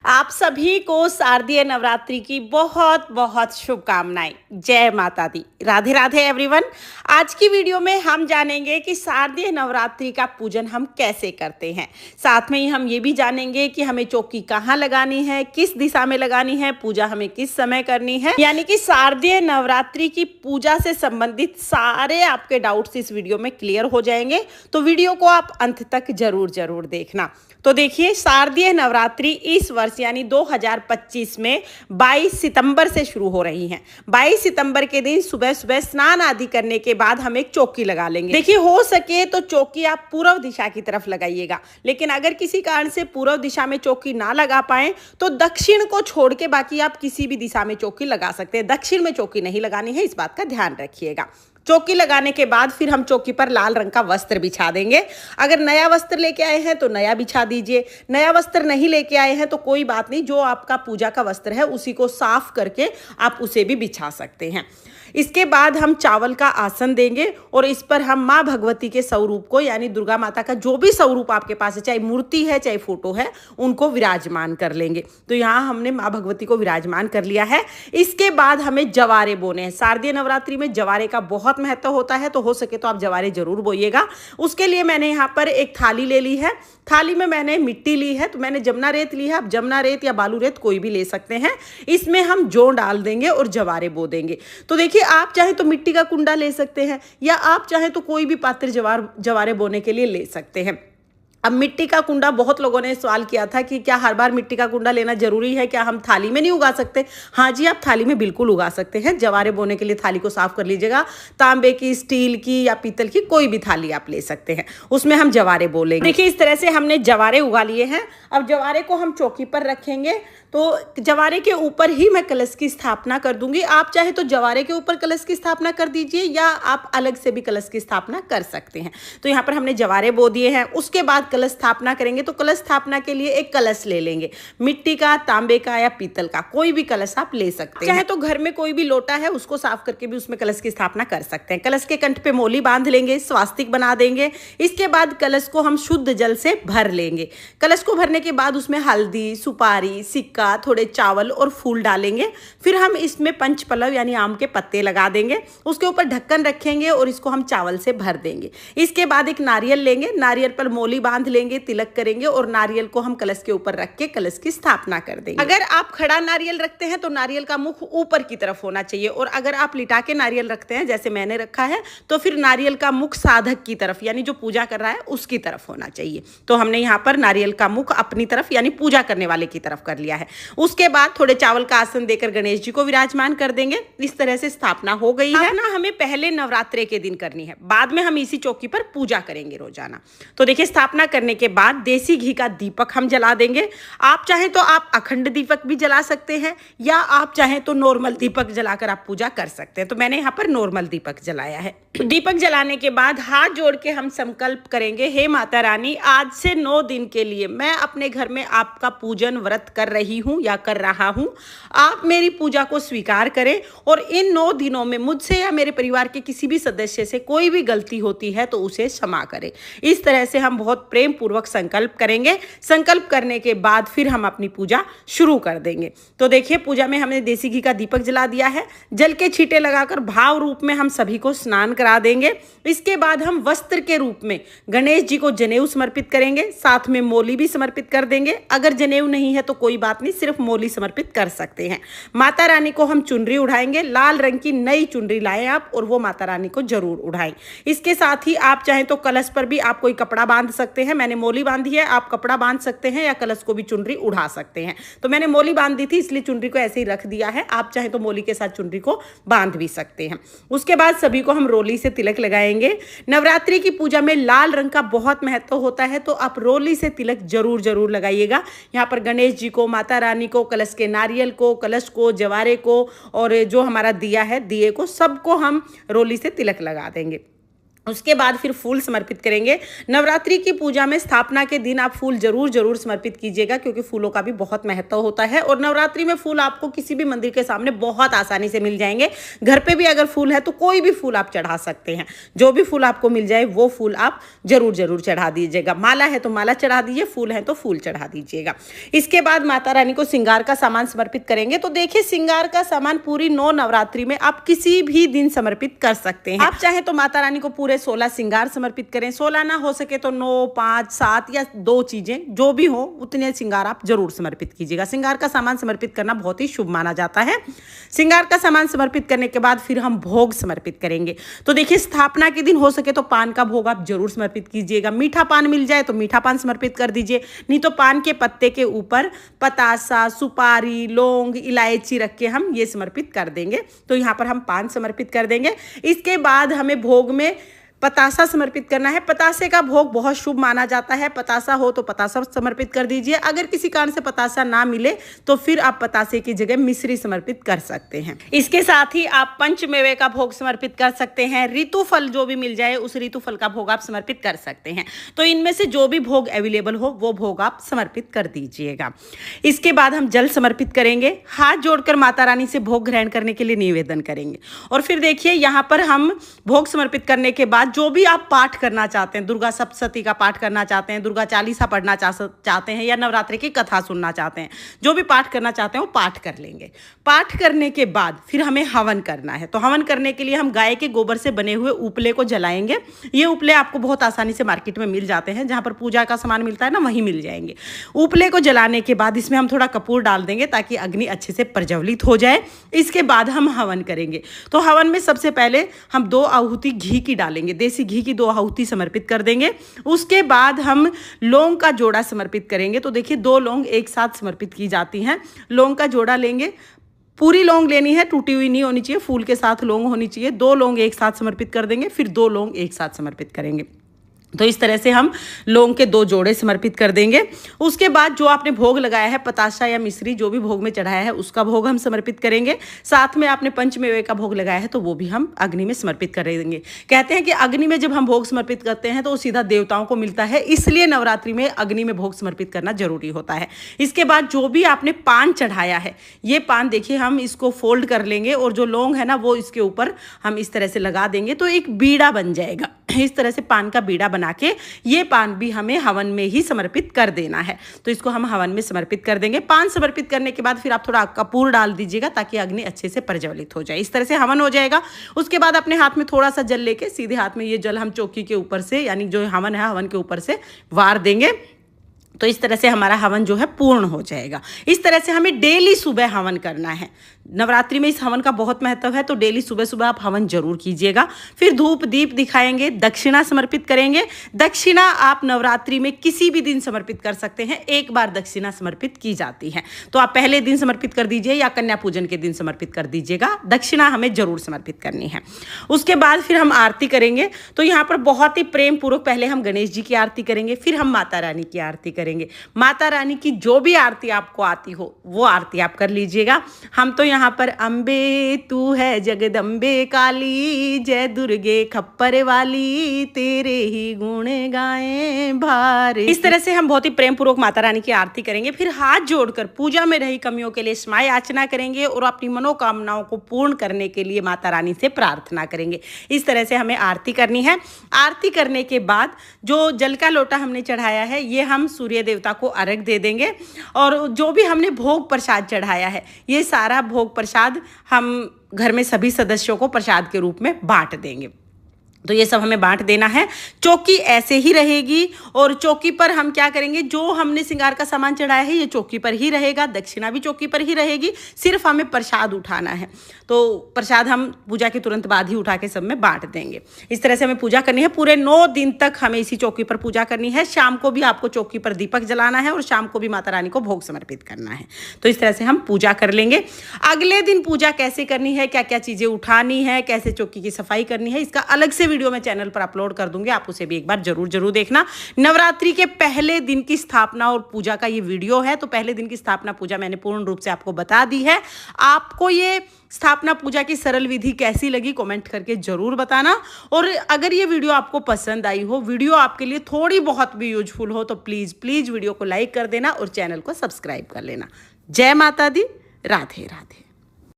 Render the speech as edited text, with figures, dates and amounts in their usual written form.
आप सभी को शारदीय नवरात्रि की बहुत बहुत शुभकामनाएं। जय माता दी। राधे राधे एवरीवन। आज की वीडियो में हम जानेंगे कि शारदीय नवरात्रि का पूजन हम कैसे करते हैं। साथ में ही हम ये भी जानेंगे कि हमें चौकी कहाँ लगानी है, किस दिशा में लगानी है, पूजा हमें किस समय करनी है। यानी कि शारदीय नवरात्रि की पूजा से संबंधित सारे आपके डाउट्स इस वीडियो में क्लियर हो जाएंगे। तो वीडियो को आप अंत तक जरूर देखना। तो देखिए, शारदीय नवरात्रि इस वर्ष यानी 2025 में 22 सितंबर से शुरू हो रही हैं। 22 सितंबर के दिन सुबह सुबह स्नान आदि करने के बाद हम एक चौकी लगा लेंगे। देखिए, हो सके तो चौकी आप पूर्व दिशा की तरफ लगाइएगा, लेकिन अगर किसी कारण से पूर्व दिशा में चौकी ना लगा पाए तो दक्षिण को छोड़ के बाकी आप किसी भी दिशा में चौकी लगा सकते हैं। दक्षिण में चौकी नहीं लगानी है, इस बात का ध्यान रखिएगा। चौकी लगाने के बाद फिर हम चौकी पर लाल रंग का वस्त्र बिछा देंगे। अगर नया वस्त्र लेके आए हैं तो नया बिछा दीजिए, नया वस्त्र नहीं लेके आए हैं तो कोई बात नहीं, जो आपका पूजा का वस्त्र है उसी को साफ करके आप उसे भी बिछा सकते हैं। इसके बाद हम चावल का आसन देंगे और इस पर हम माँ भगवती के स्वरूप को यानी दुर्गा माता का जो भी स्वरूप आपके पास है, चाहे मूर्ति है चाहे फोटो है, उनको विराजमान कर लेंगे। तो यहाँ हमने माँ भगवती को विराजमान कर लिया है। इसके बाद हमें जवारे बोने हैं। शारदीय नवरात्रि में जवारे का बहुत महत्व होता है, तो हो सके तो आप जवारे जरूर बोइएगा। उसके लिए मैंने यहाँ पर एक थाली ले ली है। थाली में मैंने मिट्टी ली है, तो मैंने जमुना रेत ली है। आप जमुना रेत या बालू रेत कोई भी ले सकते हैं। इसमें हम जौ डाल देंगे और जवारे बो देंगे। तो देखिए, आप चाहे तो मिट्टी का कुंडा ले सकते हैं या आप चाहे तो कोई भी पात्र जवारे बोने के लिए ले सकते हैं। अब मिट्टी का कुंडा, बहुत लोगों ने सवाल किया था कि क्या हर बार मिट्टी का कुंडा लेना जरूरी है, क्या हम थाली में नहीं उगा सकते? हाँ जी, आप थाली में बिल्कुल उगा सकते हैं। जवारे बोने के लिए थाली को साफ कर लीजिएगा। तांबे की, स्टील की या पीतल की कोई भी थाली आप ले सकते हैं, उसमें हम जवारे बोलेंगे। देखिए, इस तरह से हमने जवारे उगा लिए हैं। अब जवारे को हम चौकी पर रखेंगे, तो जवारे के ऊपर ही मैं कलश की स्थापना कर दूंगी। आप चाहे तो जवारे के ऊपर कलश की स्थापना कर दीजिए या आप अलग से भी कलश की स्थापना कर सकते हैं। तो यहाँ पर हमने जवारे बो दिए हैं। उसके बाद कलश स्थापना करेंगे, तो कलश स्थापना के लिए एक कलश ले लेंगे, मिट्टी का, तांबे का या पीतल का, कोई भी कलश आप ले सकते हैं। चाहे तो घर में कोई भी लोटा है उसको साफ करके भी उसमें कलश की स्थापना कर सकते हैं। कलश के कंठ पे मोली बांध लेंगे, स्वास्तिक बना देंगे। इसके बाद कलश को हम शुद्ध जल से भर लेंगे। कलश को भरने के बाद उसमें हल्दी, सुपारी, सिक्का, थोड़े चावल और फूल डालेंगे। फिर हम इसमें पंचपलव यानी आम के पत्ते लगा देंगे। उसके ऊपर ढक्कन रखेंगे और इसको हम चावल से भर देंगे। इसके बाद एक नारियल लेंगे, नारियल पर मोली बांध लेंगे, तिलक करेंगे और नारियल को हम कलश के ऊपर रख के कलश की स्थापना कर देंगे। अगर आप खड़ा नारियल रखते हैं तो नारियल का मुख ऊपर की तरफ होना चाहिए, और अगर आप लिटा के नारियल रखते हैं जैसे मैंने रखा है तो फिर नारियल का मुख साधक की तरफ यानी जो पूजा कर रहा है उसकी तरफ होना चाहिए। तो हमने यहाँ पर नारियल का मुख अपनी तरफ यानी पूजा करने वाले की तरफ कर लिया है। उसके बाद थोड़े चावल का आसन देकर गणेश जी को विराजमान कर देंगे। इस तरह से स्थापना हो गई है ना। हमें पहले नवरात्रे के दिन करनी है, बाद में हम इसी चौकी पर पूजा करेंगे रोजाना। तो देखिए, स्थापना करने के बाद देसी घी का दीपक हम जला देंगे। आप चाहें तो आप अखंड दीपक भी जला सकते हैं या आप चाहें तो नॉर्मल दीपक जलाकर आप पूजा कर सकते हैं। तो मैंने यहाँ पर नॉर्मल दीपक जलाया है। दीपक जलाने के बाद हाथ जोड़ के हम संकल्प करेंगे, हे माता रानी, आज से 9 दिन के लिए मैं अपने घर में आपका पूजन व्रत कर रही हूँ या कर रहा हूँ। आप मेरी पूजा को स्वीकार करें और इन 9 दिनों में मुझसे या मेरे परिवार के किसी भी सदस्य से कोई भी गलती होती है तो उसे क्षमा करें। इस तरह से हम बहुत प्रेम पूर्वक संकल्प करेंगे। संकल्प करने के बाद फिर हम अपनी पूजा शुरू कर देंगे। तो देखिए, पूजा में हमने देसी घी का दीपक जला दिया है। जल के छींटे लगाकर भाव रूप में हम सभी को स्नान करा देंगे। इसके बाद हम वस्त्र के रूप में गणेश जी को जनेऊ समर्पित करेंगे, साथ में मोली भी समर्पित कर देंगे। अगर जनेऊ नहीं है तो कोई बात नहीं, सिर्फ मोली समर्पित कर सकते हैं। माता रानी को हम चुनरी उड़ाएंगे। लाल रंग की नई चुनरी लाएं आप और वो माता रानी को जरूर उड़ाएं। इसके साथ ही आप चाहें तो कलश पर भी आप कोई कपड़ा बांध सकते हैं। मैंने मोली बांधी है, आप कपड़ा बांध सकते हैं या कलश को भी चुनरी उड़ा सकते हैं। तो मैंने मोली बांध दी थी इसलिए चुनरी को ऐसे ही रख दिया है। आप चाहें तो मोली के साथ चुनरी को बांध भी सकते हैं। उसके बाद सभी को हम रोली से तिलक लगाएंगे। नवरात्रि की पूजा में लाल रंग का बहुत महत्व होता है, तो आप रोली से तिलक जरूर लगाइएगा। यहाँ पर गणेश जी को, माता रानी को, कलश के नारियल को, कलश को, जवारे को और जो हमारा दिया है, दिए को, सबको हम रोली से तिलक लगा देंगे। उसके बाद फिर फूल समर्पित करेंगे। नवरात्रि की पूजा में स्थापना के दिन आप फूल जरूर समर्पित कीजिएगा, क्योंकि फूलों का भी बहुत महत्व होता है। और नवरात्रि में फूल आपको किसी भी मंदिर के सामने बहुत आसानी से मिल जाएंगे। घर पे भी अगर फूल है तो कोई भी फूल आप चढ़ा सकते हैं। जो भी फूल आपको मिल जाए वो फूल आप जरूर चढ़ा दीजिएगा। माला है तो माला चढ़ा दीजिए, फूल है तो फूल चढ़ा दीजिएगा। इसके बाद माता रानी को श्रृंगार का सामान समर्पित करेंगे। तो देखिए, श्रृंगार का सामान पूरी 9 नवरात्रि में आप किसी भी दिन समर्पित कर सकते हैं। आप चाहे तो माता रानी को पूरे 16 श्रृंगार समर्पित करें। 16 ना हो सके तो 9, 5, 7 या 2 चीजें जो भी हो उतने श्रृंगार आप जरूर समर्पित कीजिएगा। श्रृंगार का सामान समर्पित करना बहुत ही शुभ माना जाता है। श्रृंगार का सामान समर्पित करने के बाद फिर हम भोग समर्पित करेंगे। तो देखिए, स्थापना के दिन हो सके तो पान का भोग आप जरूर समर्पित कीजिएगा। मीठा पान मिल जाए तो मीठा पान समर्पित कर दीजिए, नहीं तो पान के पत्ते के ऊपर पतासा, सुपारी, लौंग, इलायची रख के हम ये समर्पित कर देंगे। तो यहाँ पर हम पान समर्पित कर देंगे। इसके बाद हमें भोग में पतासा समर्पित करना है। पतासे का भोग बहुत शुभ माना जाता है। पतासा हो तो पतासा समर्पित कर दीजिए। अगर किसी कारण से पतासा ना मिले तो फिर आप पतासे की जगह मिश्री समर्पित कर सकते हैं। इसके साथ ही आप पंचमेवे का भोग समर्पित कर सकते हैं। ऋतु फल जो भी मिल जाए उस ऋतु फल का भोग आप समर्पित कर सकते हैं। तो इनमें से जो भी भोग अवेलेबल हो वो भोग आप समर्पित कर दीजिएगा। इसके बाद हम जल समर्पित करेंगे। हाथ जोड़कर माता रानी से भोग ग्रहण करने के लिए निवेदन करेंगे। और फिर देखिए, यहाँ पर हम भोग समर्पित करने के बाद जो भी आप पाठ करना चाहते हैं, दुर्गा सप्तशती का पाठ करना चाहते हैं, दुर्गा चालीसा पढ़ना चाहते हैं, या नवरात्रि की कथा सुनना चाहते हैं, जो भी पाठ करना चाहते हैं वो पाठ कर लेंगे। पाठ करने के बाद फिर हमें हवन करना है। तो हवन करने के लिए हम गाय के गोबर से बने हुए उपले को जलाएंगे। ये उपले आपको बहुत आसानी से मार्केट में मिल जाते हैं, जहाँ पर पूजा का सामान मिलता है ना, वहीं मिल जाएंगे। उपले को जलाने के बाद इसमें हम थोड़ा कपूर डाल देंगे ताकि अग्नि अच्छे से प्रज्वलित हो जाए। इसके बाद हम हवन करेंगे। तो हवन में सबसे पहले हम 2 आहुति घी की डालेंगे। देसी घी की 2 आहुति समर्पित कर देंगे। उसके बाद हम लौंग का जोड़ा समर्पित करेंगे। तो देखिए, 2 लौंग एक साथ समर्पित की जाती हैं। लौंग का जोड़ा लेंगे, पूरी लौंग लेनी है, टूटी हुई नहीं होनी चाहिए, फूल के साथ लौंग होनी चाहिए। 2 लौंग एक साथ समर्पित कर देंगे, फिर 2 लौंग एक साथ समर्पित करेंगे। तो इस तरह से हम लौंग के 2 जोड़े समर्पित कर देंगे। उसके बाद जो आपने भोग लगाया है, पताशा या मिश्री जो भी भोग में चढ़ाया है, उसका भोग हम समर्पित करेंगे। साथ में आपने पंचमेवे का भोग लगाया है तो वो भी हम अग्नि में समर्पित कर देंगे। कहते हैं कि अग्नि में जब हम भोग समर्पित करते हैं तो वो सीधा देवताओं को मिलता है, इसलिए नवरात्रि में अग्नि में भोग समर्पित करना जरूरी होता है। इसके बाद जो भी आपने पान चढ़ाया है, ये पान देखिए हम इसको फोल्ड कर लेंगे और जो लौंग है ना वो इसके ऊपर हम इस तरह से लगा देंगे, तो एक बीड़ा बन जाएगा। इस तरह से पान का बीड़ा बना के ये पान भी हमें हवन में ही समर्पित कर देना है। तो इसको हम हवन में समर्पित कर देंगे। पान समर्पित करने के बाद फिर आप थोड़ा कपूर डाल दीजिएगा ताकि अग्नि अच्छे से प्रज्वलित हो जाए। इस तरह से हवन हो जाएगा। उसके बाद अपने हाथ में थोड़ा सा जल लेके सीधे हाथ में ये जल हम चौकी के ऊपर से, यानी जो हवन है हवन के ऊपर से वार देंगे। तो इस तरह से हमारा हवन जो है पूर्ण हो जाएगा। इस तरह से हमें डेली सुबह हवन करना है। नवरात्रि में इस हवन का बहुत महत्व है, तो डेली सुबह सुबह आप हवन जरूर कीजिएगा। फिर धूप दीप दिखाएंगे, दक्षिणा समर्पित करेंगे। दक्षिणा आप नवरात्रि में किसी भी दिन समर्पित कर सकते हैं, एक बार दक्षिणा समर्पित की जाती है। तो आप पहले दिन समर्पित कर दीजिए या कन्या पूजन के दिन समर्पित कर दीजिएगा। दक्षिणा हमें जरूर समर्पित करनी है। उसके बाद फिर हम आरती करेंगे। तो यहाँ पर बहुत ही प्रेम पूर्वक पहले हम गणेश जी की आरती करेंगे, फिर हम माता रानी की आरती करेंगे। माता रानी की जो भी आरती आपको आती हो वो आरती आप कर लीजिएगा। हम तो यहाँ पर अम्बे तू है जगदम्बे काली, जय दुर्गे खप्पर वाली, तेरे ही गुण गाएं भारे। इस तरह से हम बहुत ही प्रेम पूर्वक माता रानी की आरती करेंगे। फिर हाथ जोड़कर पूजा में रही कमियों के लिए क्षमा याचना करेंगे और अपनी मनोकामनाओं को पूर्ण करने के लिए माता रानी से प्रार्थना करेंगे। इस तरह से हमें आरती करनी है। आरती करने के बाद जो जल का लोटा हमने चढ़ाया है ये हम सूर्य देवता को अर्घ दे देंगे। और जो भी हमने भोग प्रसाद चढ़ाया है ये सारा भोग प्रसाद हम घर में सभी सदस्यों को प्रसाद के रूप में बांट देंगे। तो ये सब हमें बांट देना है। चौकी ऐसे ही रहेगी और चौकी पर हम क्या करेंगे, जो हमने श्रृंगार का सामान चढ़ाया है ये चौकी पर ही रहेगा, दक्षिणा भी चौकी पर ही रहेगी, सिर्फ हमें प्रसाद उठाना है। तो प्रसाद हम पूजा के तुरंत बाद ही उठा के सब में बांट देंगे। इस तरह से हमें पूजा करनी है। पूरे 9 दिन तक हमें इसी चौकी पर पूजा करनी है। शाम को भी आपको चौकी पर दीपक जलाना है और शाम को भी माता रानी को भोग समर्पित करना है। तो इस तरह से हम पूजा कर लेंगे। अगले दिन पूजा कैसे करनी है, क्या क्या चीज़ें उठानी है, कैसे चौकी की सफाई करनी है, इसका अलग से वीडियो मैं चैनल पर अपलोड कर दूंगी, आप उसे भी एक बार जरूर देखना। नवरात्रि के पहले दिन की स्थापना और पूजा का ये वीडियो है। तो पहले दिन की स्थापना पूजा मैंने पूर्ण रूप से आपको बता दी है। आपको ये स्थापना पूजा की सरल विधि कैसी लगी कमेंट करके जरूर बताना। और अगर ये वीडियो आपको पसंद आई हो, वीडियो आपके लिए थोड़ी बहुत भी यूजफुल हो, तो प्लीज वीडियो को लाइक कर देना और चैनल को सब्सक्राइब कर लेना। जय माता दी, राधे राधे।